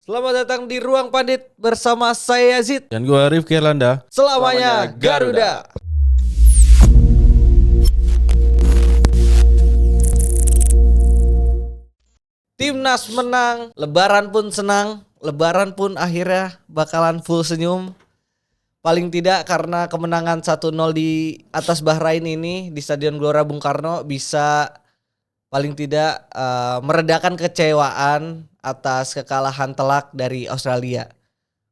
Selamat datang di Ruang Pandit bersama saya Yazid. Dan gue Rifki Erlanda. Selamanya Garuda. Timnas menang, Lebaran pun senang, Lebaran pun akhirnya bakalan full senyum. Paling tidak karena kemenangan 1-0 di atas Bahrain ini di Stadion Gelora Bung Karno bisa paling tidak meredakan kecewaan atas kekalahan telak dari Australia.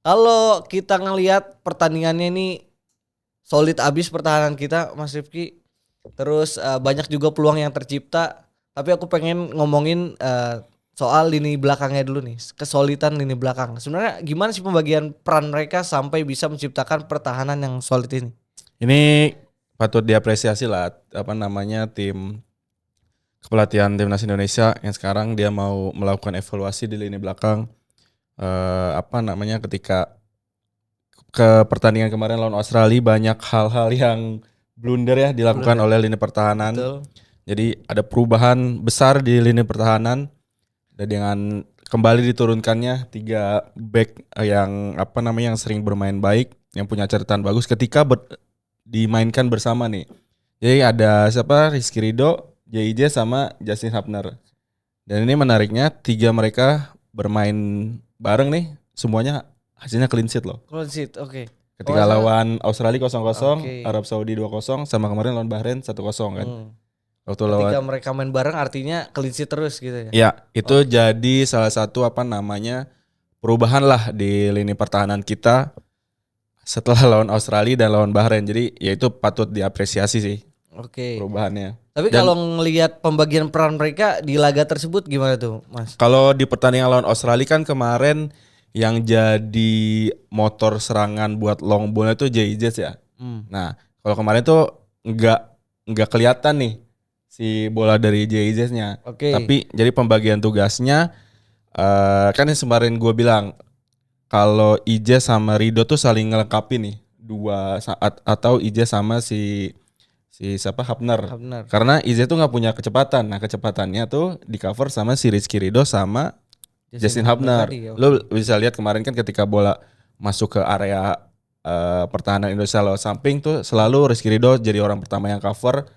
Kalau kita ngelihat pertandingannya ini solid abis pertahanan kita, Mas Rifki. Terus banyak juga peluang yang tercipta. Tapi aku pengen ngomongin soal lini belakangnya dulu nih, kesolidan lini belakang. Sebenarnya gimana sih pembagian peran mereka sampai bisa menciptakan pertahanan yang solid ini? Ini patut diapresiasi lah tim kepelatihan timnas Indonesia yang sekarang dia mau melakukan evaluasi di lini belakang. Ketika ke pertandingan kemarin lawan Australia banyak hal-hal yang blunder ya dilakukan oleh lini pertahanan. Betul. Jadi ada perubahan besar di lini pertahanan dan dengan kembali diturunkannya 3 back yang sering bermain baik, yang punya catatan bagus ketika dimainkan bersama nih. Jadi ada Rizky Ridho, JIJ sama Justin Hubner. Dan ini menariknya 3 mereka bermain bareng nih, semuanya hasilnya clean sheet loh. Clean sheet, oke. Ketika lawan Australia 0-0, Oke. Arab Saudi 2-0, sama kemarin lawan Bahrain 1-0 kan. Waktu Ketika mereka main bareng artinya clean sheet terus gitu ya. Ya, itu jadi salah satu perubahan lah di lini pertahanan kita setelah lawan Australia dan lawan Bahrain. Jadi ya itu patut diapresiasi sih perubahannya. Tapi kalau ngelihat pembagian peran mereka di laga tersebut gimana tuh, Mas? Kalau di pertandingan lawan Australia kan kemarin yang jadi motor serangan buat long ball itu JIJ ya. Nah, kalau kemarin tuh nggak kelihatan nih si bola dari JIJ-nya. Tapi jadi pembagian tugasnya kan yang kemarin gue bilang kalau IJ sama Ridho tuh saling ngelengkapi nih dua saat, atau IJ sama si Hubner. Karena IJ tuh nggak punya kecepatan. Nah, kecepatannya tuh di cover sama si Rizky Ridho sama Justin Hubner. Lo bisa lihat kemarin kan ketika bola masuk ke area pertahanan Indonesia lewat samping tuh selalu Rizky Ridho jadi orang pertama yang cover,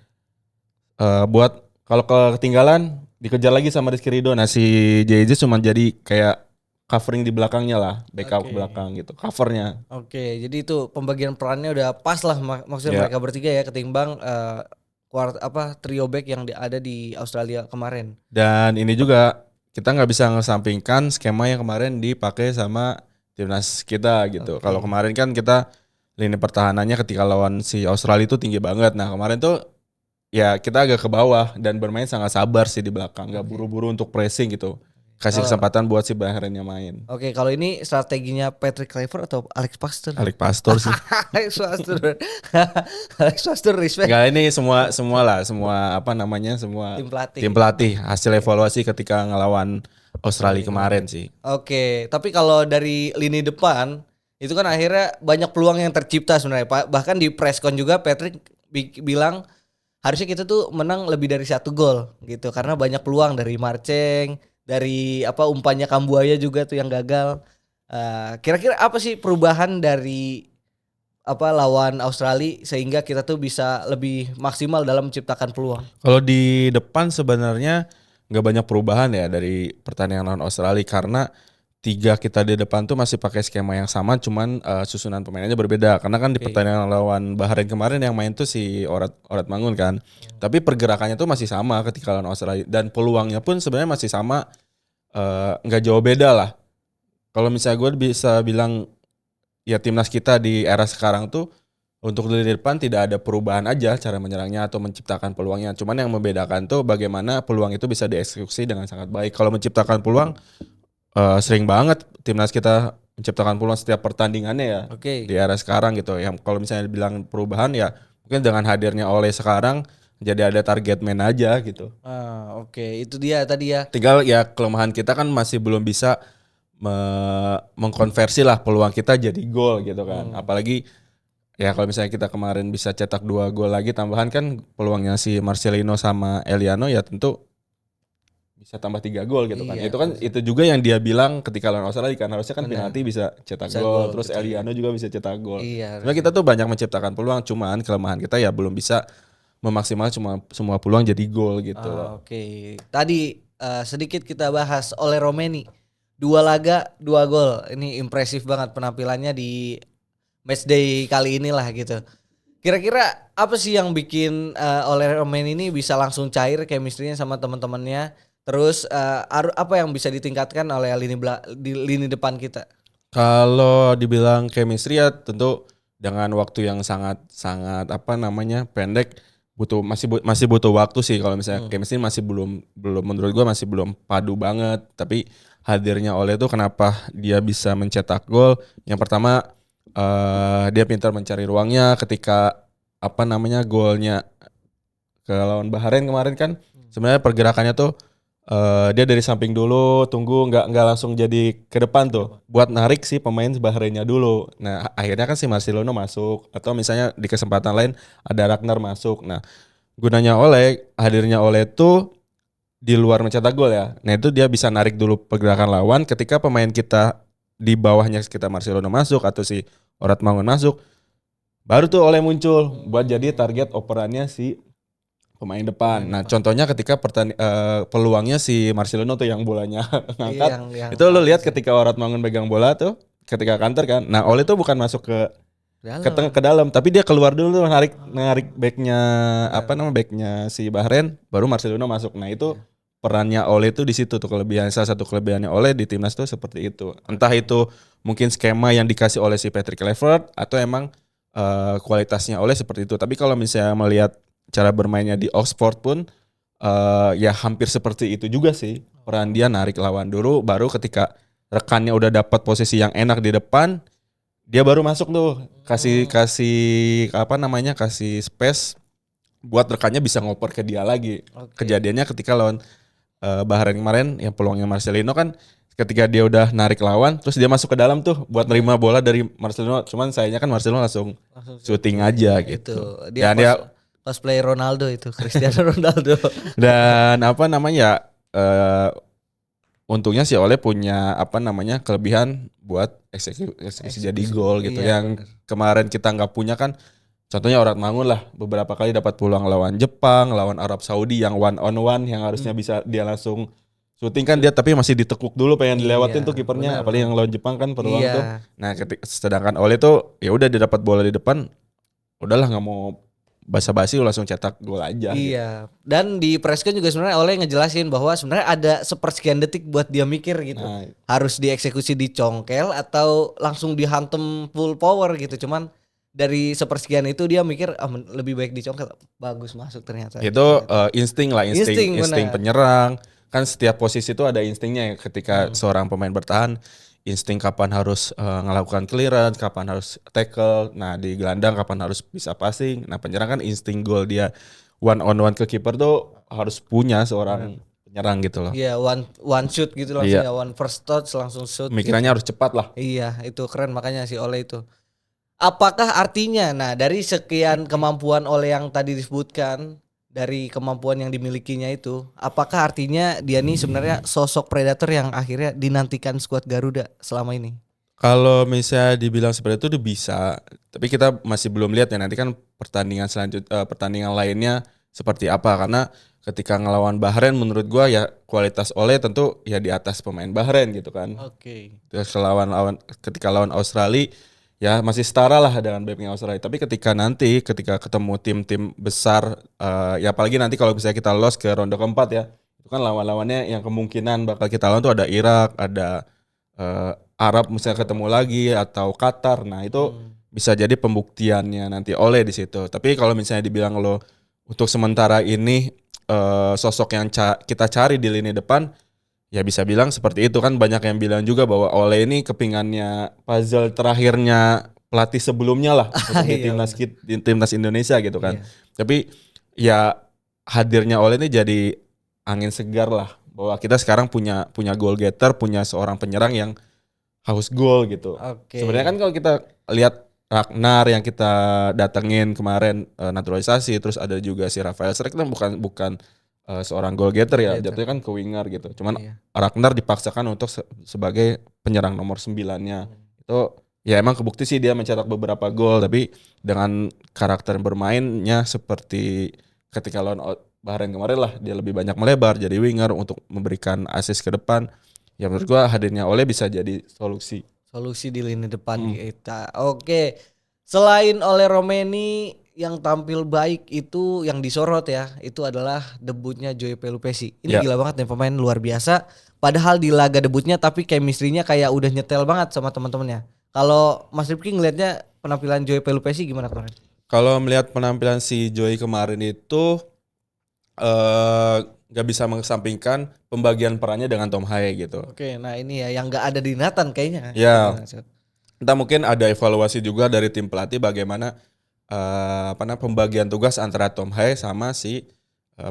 buat kalau ketinggalan dikejar lagi sama Rizky Ridho. Nah, si JJ cuma jadi kayak covering di belakangnya lah, backup belakang gitu, covernya. Jadi itu pembagian perannya udah pas lah maksudnya mereka bertiga ya ketimbang trio back yang ada di Australia kemarin. Dan ini juga kita nggak bisa ngesampingkan skema yang kemarin dipakai sama timnas kita gitu. Kalau kemarin kan kita lini pertahanannya ketika lawan si Australia itu tinggi banget. Nah, kemarin tuh ya kita agak ke bawah dan bermain sangat sabar sih di belakang, nggak buru-buru untuk pressing gitu. Kasih kesempatan buat si Bahrainnya main. Kalau ini strateginya Patrick Kluivert atau Alex Pastoor? Alex Pastoor sih. Alex Pastoor respect. Enggak, ini semua tim pelatih hasil evaluasi ketika ngelawan Australia kemarin sih. Tapi kalau dari lini depan itu kan akhirnya banyak peluang yang tercipta sebenarnya. Bahkan di presscon juga Patrick bilang harusnya kita tuh menang lebih dari 1 gol gitu karena banyak peluang dari Marceng, dari umpannya Kambuaya juga tuh yang gagal. Kira-kira apa sih perubahan dari lawan Australia sehingga kita tuh bisa lebih maksimal dalam menciptakan peluang? Kalau di depan sebenarnya nggak banyak perubahan ya dari pertandingan lawan Australia karena 3 kita di depan tuh masih pakai skema yang sama, cuman susunan pemainnya berbeda. Karena kan di pertandingan lawan Bahrain kemarin yang main tuh si Orat Mangun kan. Tapi pergerakannya tuh masih sama ketika lawan Australia dan peluangnya pun sebenarnya masih sama, nggak jauh beda lah. Kalau misalnya gue bisa bilang ya timnas kita di era sekarang tuh untuk di depan tidak ada perubahan aja cara menyerangnya atau menciptakan peluangnya. Cuman yang membedakan tuh bagaimana peluang itu bisa dieksekusi dengan sangat baik. Kalau menciptakan peluang sering banget timnas kita menciptakan peluang setiap pertandingannya ya di era sekarang gitu. Yang kalau misalnya bilang perubahan ya mungkin dengan hadirnya Ole sekarang jadi ada target man aja gitu. Itu dia tadi ya. Tinggal ya kelemahan kita kan masih belum bisa mengkonversi lah peluang kita jadi gol gitu kan. Apalagi ya kalau misalnya kita kemarin bisa cetak 2 gol lagi tambahan kan peluangnya si Marcelino sama Eliano ya tentu bisa tambah 3 gol gitu kan. Iya, Itu kan itu juga yang dia bilang ketika lawan Australia kan harusnya kan penalti bisa cetak Bisa gol, gol terus gitu, Eliano juga bisa cetak gol. Iya. Sebenarnya kita tuh banyak menciptakan peluang, cuman kelemahan kita ya belum bisa memaksimalkan semua peluang jadi gol gitu loh. Oke. Tadi sedikit kita bahas oleh Romeni. 2 laga 2 gol. Ini impresif banget penampilannya di matchday kali inilah gitu. Kira-kira apa sih yang bikin oleh Romeni ini bisa langsung cair chemistry-nya sama teman-temannya? Terus apa yang bisa ditingkatkan oleh di lini depan kita? Kalau dibilang chemistry ya tentu dengan waktu yang sangat sangat apa namanya pendek masih butuh waktu sih kalau misalnya chemistry masih belum belum menurut gua masih belum padu banget, tapi hadirnya Ole itu kenapa dia bisa mencetak gol? Yang pertama dia pintar mencari ruangnya ketika apa namanya golnya ke lawan Bahrain kemarin kan sebenarnya pergerakannya tuh dia dari samping dulu tunggu nggak langsung jadi ke depan tuh buat narik si pemain Bahrainnya dulu. Nah akhirnya kan si Marcelino masuk atau misalnya di kesempatan lain ada Ragnar masuk. Nah gunanya hadirnya Ole tuh di luar mencetak gol ya. Nah itu dia bisa narik dulu pergerakan lawan ketika pemain kita di bawahnya kita Marcelino masuk atau si Orat Mangun masuk. Baru tuh Ole muncul buat jadi target operannya si pemain depan. Nah, contohnya ketika peluangnya si Marcelino tuh yang bolanya ngangkat. Yang Itu lu lihat ketika Orat Mangun pegang bola tuh ketika counter kan. Nah, Ole tuh bukan masuk ke dalam, tapi dia keluar dulu tuh narik backnya apa namanya backnya si Bahrain, baru Marcelino masuk. Nah, itu perannya Ole tuh di situ tuh salah satu kelebihannya Ole di timnas tuh seperti itu. Entah itu mungkin skema yang dikasih oleh si Patrick Kluivert atau emang kualitasnya Ole seperti itu. Tapi kalau misalnya melihat cara bermainnya di Oxford pun ya hampir seperti itu juga sih. Peran dia narik lawan dulu, baru ketika rekannya udah dapat posisi yang enak di depan, dia baru masuk tuh kasih apa namanya kasih space buat rekannya bisa ngoper ke dia lagi. Kejadiannya ketika lawan Bahrain kemarin yang peluangnya Marcelino kan ketika dia udah narik lawan terus dia masuk ke dalam tuh buat nerima bola dari Marcelino, cuman sayangnya kan Marcelino langsung syuting aja gitu. Dia pas play Ronaldo itu Cristiano Ronaldo. Dan apa namanya untungnya si Ole punya apa namanya kelebihan buat eksekusi jadi gol gitu. Yang kemarin kita nggak punya kan, contohnya Orat Mangun lah beberapa kali dapat peluang lawan Jepang, lawan Arab Saudi yang 1-on-1 yang harusnya bisa dia langsung syuting kan dia tapi masih ditekuk dulu pengen dilewatin tuh kipernya, apalagi yang lawan Jepang kan peluang tuh. Nah, sedangkan Ole tuh ya udah dia dapat bola di depan, udahlah nggak mau basa-basi langsung cetak gol aja. Iya. Gitu. Dan di presscon juga sebenarnya Ole ngejelasin bahwa sebenarnya ada sepersekian detik buat dia mikir gitu. Nah, harus dieksekusi di congkel atau langsung dihantem full power gitu. Cuman dari sepersekian itu dia mikir lebih baik dicongkel. Bagus masuk ternyata. Itu insting penyerang. Kan setiap posisi itu ada instingnya ya, ketika seorang pemain bertahan. Insting kapan harus melakukan clearance, kapan harus tackle. Nah, di gelandang kapan harus bisa passing. Nah, penyerang kan insting gol dia 1-on-1 ke kiper tuh harus punya seorang penyerang gitu loh. Iya, one shoot gitu langsung ya, one first touch langsung shoot. Mikirannya harus cepat lah. Iya, itu keren makanya si Ole itu. Apakah artinya dari sekian kemampuan Ole yang tadi disebutkan, dari kemampuan yang dimilikinya itu, apakah artinya dia nih sebenarnya sosok predator yang akhirnya dinantikan skuad Garuda selama ini? Kalau misalnya dibilang seperti itu udah bisa, tapi kita masih belum lihat ya nanti kan pertandingan lainnya seperti apa, karena ketika ngelawan Bahrain menurut gua ya kualitas Ole tentu ya di atas pemain Bahrain gitu kan. Oke. Terus ketika lawan Australia ya masih setara lah dengan backnya Australia. Tapi ketika ketemu tim-tim besar, ya apalagi nanti kalau misalnya kita lolos ke ronde keempat ya, itu kan lawan-lawannya yang kemungkinan bakal kita lawan tuh ada Irak, ada Arab misalnya ketemu lagi atau Qatar. Nah itu bisa jadi pembuktiannya nanti Ole di situ. Tapi kalau misalnya dibilang lo untuk sementara ini sosok yang kita cari di lini depan, ya bisa bilang seperti itu kan. Banyak yang bilang juga bahwa Ole ini kepingannya puzzle terakhirnya pelatih sebelumnya lah untuk di timnas Indonesia gitu kan. Tapi ya hadirnya Ole ini jadi angin segar lah bahwa kita sekarang punya goal getter, punya seorang penyerang yang haus gol gitu. Sebenarnya kan kalau kita lihat Ragnar yang kita datengin kemarin naturalisasi, terus ada juga si Rafael Struijk kan bukan seorang goal getter ya, Getter. jatuhnya kan ke winger gitu. Cuman Iya. Ragnar dipaksakan untuk sebagai penyerang nomor 9-nya. Itu ya emang kebukti sih dia mencetak beberapa gol, tapi dengan karakter bermainnya seperti ketika lawan Bahrain kemarin lah, dia lebih banyak melebar jadi winger untuk memberikan assist ke depan. Ya menurut gua hadirnya Ole bisa jadi solusi. Solusi di lini depan kita. Oke. Selain oleh Romeni yang tampil baik itu yang disorot ya, itu adalah debutnya Joy Pelupesi. Ini Ya. gila banget nih, pemain luar biasa. Padahal di laga debutnya tapi chemistry-nya kayak udah nyetel banget sama teman-temannya. Kalau Mas Rifki ngelihatnya penampilan Joy Pelupesi gimana kemarin? Kalau melihat penampilan si Joy kemarin itu eh nggak bisa mengesampingkan pembagian perannya dengan Tom Haye gitu. Oke, nah ini ya yang nggak ada di Nathan kayaknya. Ya, Gimana, Seth? entah mungkin ada evaluasi juga dari tim pelatih bagaimana pembagian tugas antara Tom Haye sama si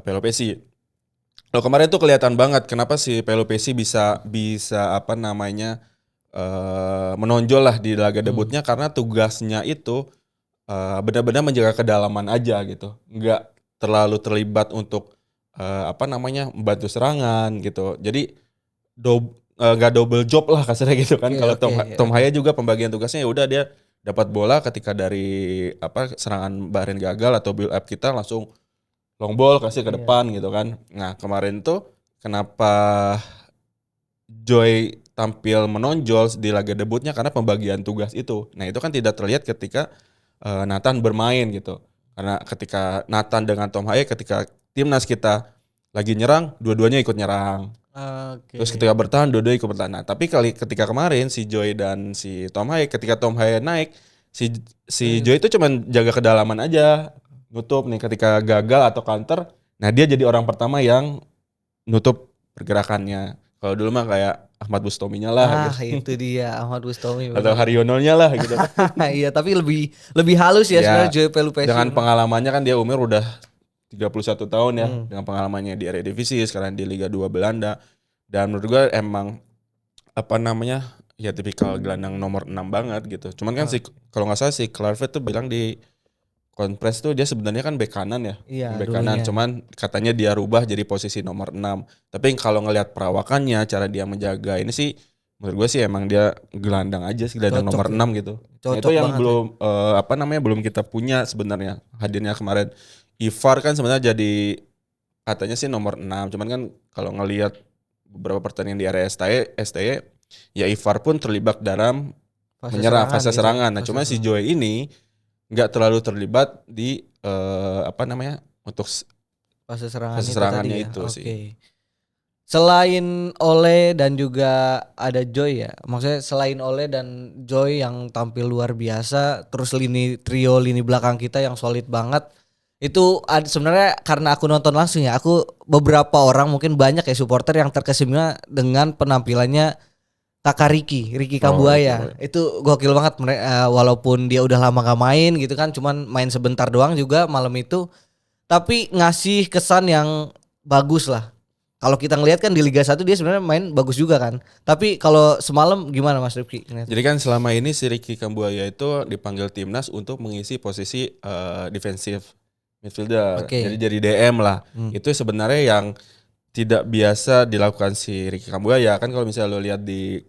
Pelopesi. Kalau kemarin tuh kelihatan banget kenapa si Pelopesi bisa bisa menonjol lah di laga debutnya karena tugasnya itu benar-benar menjaga kedalaman aja gitu, nggak terlalu terlibat untuk membantu serangan gitu. Jadi nggak double job lah kasarnya gitu kan. Oke, Kalau oke, Tom oke. Haye juga pembagian tugasnya ya udah dia dapat bola ketika dari serangan Bahrain gagal atau build up kita langsung long ball kasih ke Iya. depan gitu kan. Nah kemarin tuh kenapa Joy tampil menonjol di laga debutnya karena pembagian tugas itu. Nah itu kan tidak terlihat ketika Nathan bermain gitu. Karena ketika Nathan dengan Tom Haye ketika timnas kita lagi nyerang, dua-duanya ikut nyerang. Oke. Terus ketika bertahan, dua-duanya ikut bertahan. Nah, tapi ketika kemarin si Joy dan si Tom Haye, ketika Tom Haye naik, si Joy itu cuma jaga kedalaman aja, nutup nih ketika gagal atau counter. Nah dia jadi orang pertama yang nutup pergerakannya. Kalau dulu mah kayak Ahmad Bustominya lah Ah, gitu. itu dia Ahmad Bustomi Atau benar. Haryononya lah gitu. Iya, tapi lebih lebih halus ya sebenarnya Ya, Joy Pelupesi. dengan pengalamannya kan dia umur udah 31 tahun ya. Hmm. Dengan pengalamannya di Eredivisie, sekarang di Liga 2 Belanda. Dan menurut gue emang ya tipikal gelandang nomor 6 banget gitu. Cuman kan kalau nggak salah si Kluivert tuh bilang di Konpres tuh dia sebenarnya kan bek kanan ya. Iya, Bek kanan, dulunya. cuman katanya dia rubah jadi posisi nomor 6. Tapi kalau ngelihat perawakannya, cara dia menjaga ini sih menurut gue sih emang dia gelandang aja sih, gelandang Cocok nomor ya. 6 gitu. Nah, itu Cocok yang banget belum belum kita punya sebenarnya hadirnya kemarin. Ivar kan sebenarnya jadi katanya sih nomor 6, cuman kan kalau ngelihat beberapa pertandingan di area STY ya Ivar pun terlibat dalam menyerang fase gitu. serangan. Nah, Fase cuma si serangan. Joy ini nggak terlalu terlibat di untuk Fase serangan fase itu tadi serangannya ya. itu Oke. sih. Selain Ole dan juga ada Joy ya. Maksudnya selain Ole dan Joy yang tampil luar biasa, terus lini belakang kita yang solid banget. Itu sebenarnya karena aku nonton langsung ya, aku beberapa orang mungkin banyak ya supporter yang terkesima dengan penampilannya Kakak Ricky Kambuaya. Itu gokil banget walaupun dia udah lama gak main gitu kan, cuman main sebentar doang juga malam itu. Tapi ngasih kesan yang bagus lah. Kalau kita ngelihat kan di Liga 1 dia sebenarnya main bagus juga kan. Tapi kalau semalam gimana Mas Rifki? Jadi kan selama ini si Ricky Kambuaya itu dipanggil timnas untuk mengisi posisi defensive midfielder. Oke. Jadi DM lah. Itu sebenarnya yang tidak biasa dilakukan si Ricky Kambuaya. Kan kalau misalnya lo lihat di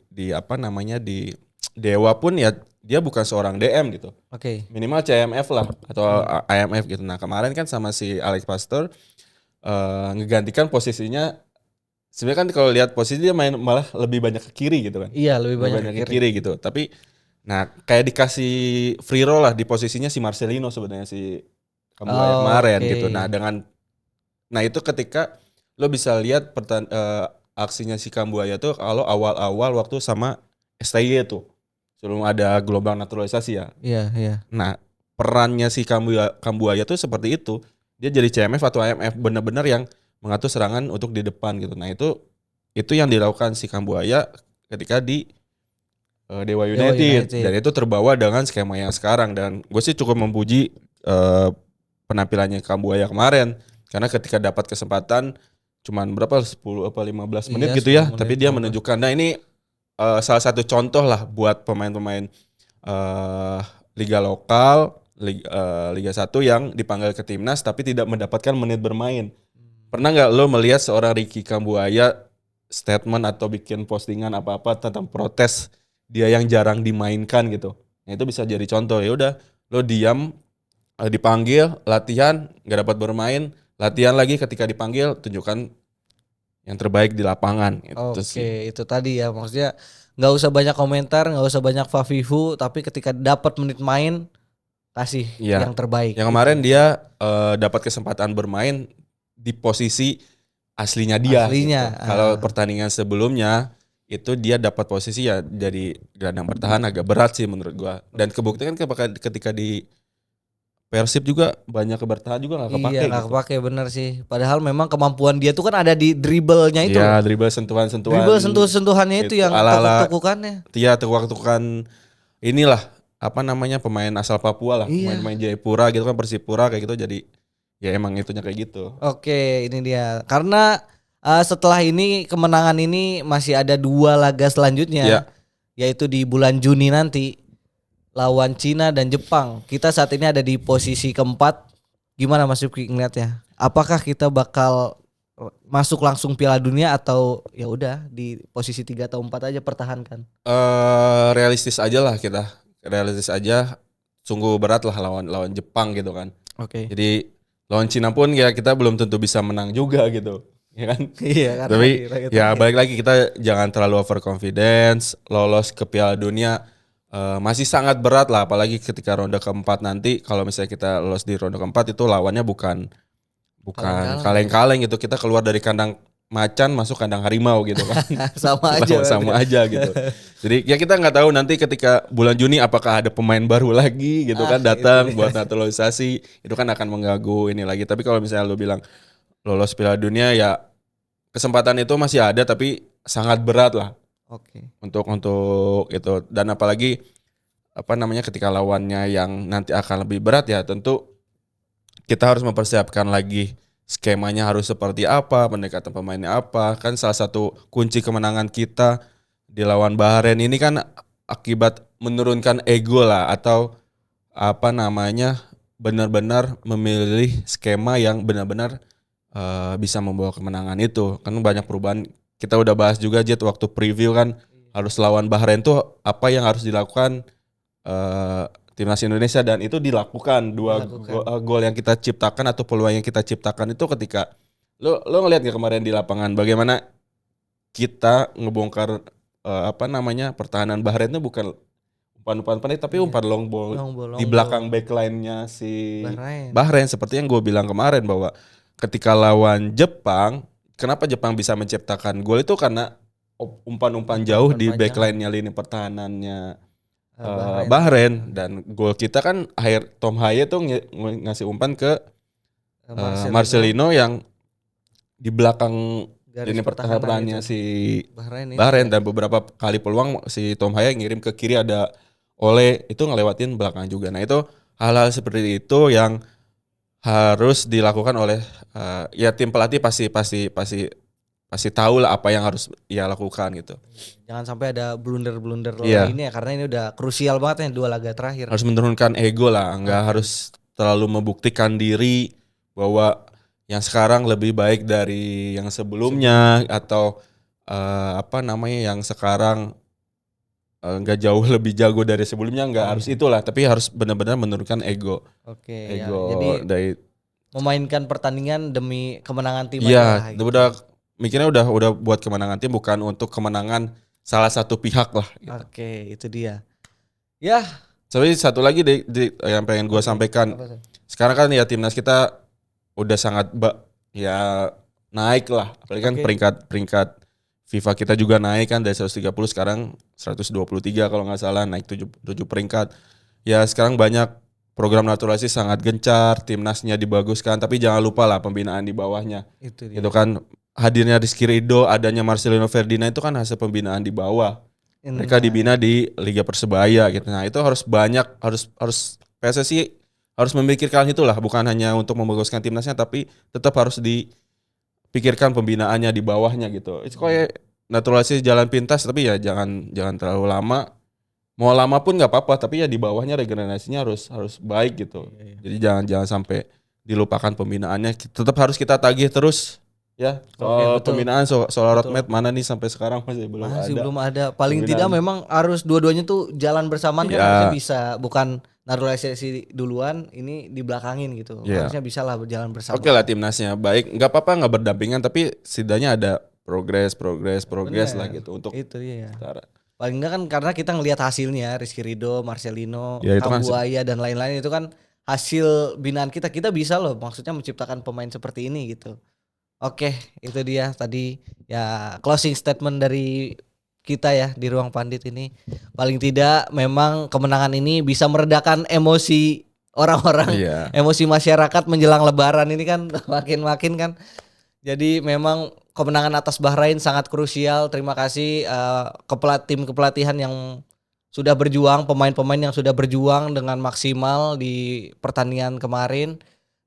Dewa pun ya dia bukan seorang DM gitu. Oke. Minimal CMF lah atau IMF gitu. Nah, kemarin kan sama si Alex Pastor ngegantikan posisinya. Sebenarnya kan kalau lihat posisi dia main malah lebih banyak ke kiri gitu kan. Iya, lebih banyak Ke kiri gitu. Tapi nah kayak dikasih free roll lah di posisinya si Marcelino sebenarnya si Kambuaya kemarin Oke. gitu. Nah itu ketika lo bisa lihat aksinya si Kambuaya tuh kalau awal-awal waktu sama STY tuh sebelum ada gelombang naturalisasi ya. Iya, iya. Nah perannya si Kambuaya tuh seperti itu. Dia jadi CMF atau IMF benar-benar yang mengatur serangan untuk di depan gitu. Nah itu yang dilakukan si Kambuaya ketika di Dewa United. Dan itu terbawa dengan skema yang sekarang. Dan gue sih cukup memuji penampilannya Kambuaya kemarin. Karena ketika dapat kesempatan cuman berapa 10 apa 15 menit gitu ya. 10 menit, Tapi dia 15. menunjukkan. Nah ini salah satu contoh lah buat pemain-pemain liga lokal, Liga 1 yang dipanggil ke timnas tapi tidak mendapatkan menit bermain. Pernah nggak lo melihat seorang Ricky Kambuaya statement atau bikin postingan apa-apa tentang protes dia yang jarang dimainkan gitu? Nah, itu bisa jadi contoh. Ya udah, lo diam, dipanggil latihan nggak dapat bermain, latihan lagi ketika dipanggil tunjukkan yang terbaik di lapangan. Itu sih. Oke, itu tadi ya, maksudnya nggak usah banyak komentar, nggak usah banyak fafifu, tapi ketika dapat menit main kasih Iya. yang terbaik. Yang kemarin dia dapat kesempatan bermain di posisi aslinya dia. Aslinya, Gitu. Kalau pertandingan sebelumnya itu dia dapat posisi ya jadi gelandang bertahan agak berat sih menurut gua. Dan kebuktikan ketika di Persib juga banyak bertahan juga nggak kepake. Iya, nggak Gitu. kepake, bener sih. Padahal memang kemampuan dia tuh kan ada di dribblenya itu. Iya, dribble sentuhan-sentuhan. Dribble sentuhannya itu yang ala-ala tekuk-tekukannya. dia tekuk-tekukan inilah apa namanya pemain asal Papua lah, Iya. pemain Jayapura gitu kan, Persipura kayak gitu, jadi ya emang itunya kayak gitu. Oke, ini dia. Karena setelah ini kemenangan ini masih ada 2 laga selanjutnya, Iya. yaitu di bulan Juni nanti lawan Cina dan Jepang. Kita saat ini ada di posisi keempat. Gimana Mas Yuki ngeliatnya? Apakah kita bakal masuk langsung Piala Dunia atau ya udah di posisi 3 atau 4 aja pertahankan? Realistis aja lah kita, realistis aja. Sungguh berat lah lawan Jepang gitu kan. Oke. Jadi lawan Cina pun ya kita belum tentu bisa menang juga gitu, ya kan? Iya, karena Tapi lagi- ya balik lagi kita jangan terlalu overconfidence. Lolos ke Piala Dunia masih sangat berat lah, apalagi ketika ronde keempat nanti. Kalau misalnya kita lolos di ronde keempat itu lawannya bukan kaleng-kaleng gitu. Kita keluar dari kandang macan masuk kandang harimau gitu kan. sama aja. Sama aja gitu. Jadi ya kita nggak tahu nanti ketika bulan Juni apakah ada pemain baru lagi gitu kan datang buat naturalisasi, itu kan akan mengganggu ini lagi. Tapi kalau misalnya lo bilang lolos Piala Dunia ya kesempatan itu masih ada, tapi sangat berat lah Oke. untuk itu. Dan apalagi apa namanya ketika lawannya yang nanti akan lebih berat ya tentu kita harus mempersiapkan lagi skemanya harus seperti apa, pendekatan pemainnya apa. Kan salah satu kunci kemenangan kita di lawan Bahrain ini kan akibat menurunkan ego lah, atau apa namanya benar-benar memilih skema yang benar-benar bisa membawa kemenangan itu. Kan banyak perubahan. Kita udah bahas juga Jet waktu preview kan, harus lawan Bahrain tuh apa yang harus dilakukan timnas Indonesia, dan itu dilakukan. Gol yang kita ciptakan atau peluang yang kita ciptakan itu ketika lo ngelihat nggak kemarin di lapangan bagaimana kita ngebongkar apa namanya pertahanan Bahrain itu bukan umpan-umpan pendek tapi umpan long ball di belakang backline-nya si Bahrain. Seperti yang gue bilang kemarin bahwa ketika lawan Jepang, kenapa Jepang bisa menciptakan gol itu karena umpan-umpan jauh di backline-nya lini pertahanannya Bahrain. Dan gol kita kan Tom Haye tuh ngasih umpan ke Marcelino yang di belakang lini pertahanannya si Bahrain, dan beberapa kali peluang si Tom Haye ngirim ke kiri, ada Ole itu ngelewatin belakang juga. Nah itu hal-hal seperti itu yang harus dilakukan oleh ya tim pelatih pasti tahu lah apa yang harus ia lakukan gitu. Jangan sampai ada blunder-blunder lainnya, karena ini udah krusial banget nih 2 laga terakhir. Harus menurunkan ego lah, nggak harus terlalu membuktikan diri bahwa yang sekarang lebih baik dari yang sebelumnya, atau apa namanya yang sekarang nggak jauh lebih jago dari sebelumnya, nggak harus itulah, tapi harus benar-benar menurunkan ego. Oke, ego ya. Jadi dari memainkan pertandingan demi kemenangan tim. Iya, gitu. Udah mikirnya udah buat kemenangan tim, bukan untuk kemenangan salah satu pihak lah. Gitu. Oke, itu dia. Ya. Tapi satu lagi yang pengen gue sampaikan. Sekarang kan ya timnas kita udah sangat naik lah. Apalagi kan peringkat FIFA kita juga naik kan dari 130 sekarang 123 kalau nggak salah, naik 7 peringkat. Ya sekarang banyak program naturalisasi sangat gencar, timnasnya dibaguskan, tapi jangan lupa lah pembinaan di bawahnya. Itu kan hadirnya Rizky Ridho, adanya Marcelino Ferdinand itu kan hasil pembinaan di bawah. Mereka dibina di Liga Persebaya gitu. Nah, itu harus PSSI harus memikirkan itulah, bukan hanya untuk membaguskan timnasnya, tapi tetap harus dipikirkan pembinaannya di bawahnya gitu. Itu kayak naturalisasi jalan pintas, tapi ya jangan terlalu lama. Mau lama pun nggak apa-apa, tapi ya di bawahnya regenerasinya harus baik gitu. Jadi jangan sampai dilupakan pembinaannya. Tetap harus kita tagih terus Ya, Oke, soal betul. pembinaan, soal roadmap mana nih sampai sekarang masih belum Masih ada. belum ada. Paling Pembinaan. tidak memang harus dua-duanya tuh jalan bersamaan kan Ya. harusnya bisa, bukan naturalisasi duluan ini dibelakangin gitu. Ya. Harusnya bisa lah berjalan bersama. Oke lah timnasnya baik, nggak apa-apa nggak berdampingan tapi setidaknya ada progres lah Bener. gitu untuk Itu dia. sekarang. Paling enggak kan karena kita ngelihat hasilnya Rizky Ridho, Marcelino, Ya, itu kan Kabuaya dan lain-lain itu kan hasil binaan kita. Kita bisa loh maksudnya menciptakan pemain seperti ini gitu. Oke, itu dia tadi ya closing statement dari kita ya di Ruang Pandit ini. Paling tidak memang kemenangan ini bisa meredakan emosi orang-orang, Iya. emosi masyarakat menjelang Lebaran ini kan makin-makin kan. Jadi memang kemenangan atas Bahrain sangat krusial. Terima kasih tim kepelatihan yang sudah berjuang, pemain-pemain yang sudah berjuang dengan maksimal di pertandingan kemarin.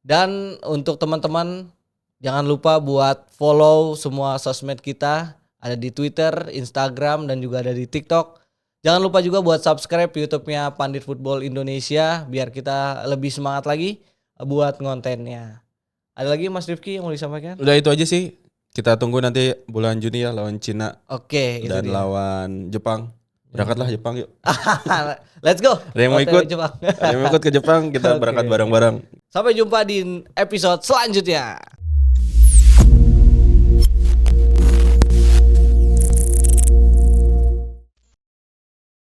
Dan untuk teman-teman jangan lupa buat follow semua sosmed kita, ada di Twitter, Instagram, dan juga ada di TikTok. Jangan lupa juga buat subscribe YouTube-nya Pandit Football Indonesia biar kita lebih semangat lagi buat kontennya. Ada lagi Mas Rifki yang mau disampaikan? Udah itu aja sih. Kita tunggu nanti bulan Juni ya lawan Cina Oke, itu dan dia. lawan Jepang. Berangkatlah Jepang yuk. Let's go. Ada yang mau OTW ikut? Jepang. Ada yang mau ikut ke Jepang, kita Oke. berangkat bareng-bareng. Sampai jumpa di episode selanjutnya.